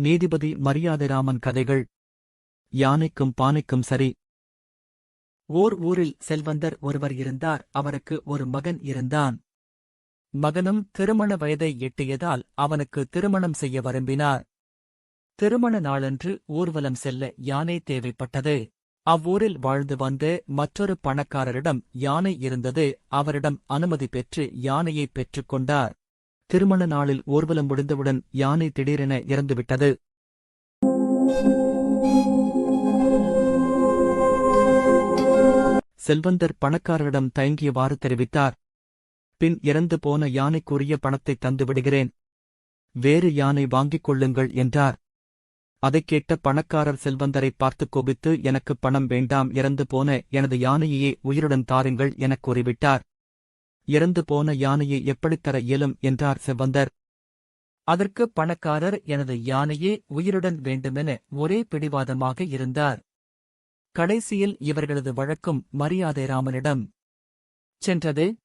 நீதிபதி மரியாதைராமன் கதைகள். யானைக்கும் பானைக்கும் சரி. ஓர் ஊரில் செல்வந்தர் ஒருவர் இருந்தார். அவருக்கு ஒரு மகன் இருந்தான். மகனும் திருமண வயதை எட்டியதால் அவனுக்கு திருமணம் செய்ய விரும்பினார். திருமண நாளன்று ஊர்வலம் செல்ல யானை தேவைப்பட்டது. அவ்வூரில் வாழ்ந்து வந்த மற்றொரு பணக்காரரிடம் யானை இருந்தது. அவரிடம் அனுமதி பெற்று யானையை பெற்றுக் கொண்டார். திருமண நாளில் ஊர்வலம் முடிந்தவுடன் யானை திடீரென இறந்துவிட்டது. செல்வந்தர் பணக்காரரிடம் தயங்கியவாறு தெரிவித்தார். பின் இறந்து போன யானைக்குரிய பணத்தை தந்து விடுகிறேன், வேறு யானை வாங்கிக் கொள்ளுங்கள் என்றார். அதைக் கேட்ட பணக்காரர் செல்வந்தரை பார்த்துக் கோபித்து, எனக்கு பணம் வேண்டாம், இறந்து போன எனது யானையையே உயிருடன் தாருங்கள் எனக் கூறிவிட்டார். இறந்து போன யானையை எப்படித் தர இயலும் என்றார் செல்வந்தர். அதற்கு பணக்காரர், எனது யானையே உயிருடன் வேண்டுமென ஒரே பிடிவாதமாக இருந்தார். கடைசியில் இவர்களது வழக்கும் மரியாதைராமனிடம் சென்றது.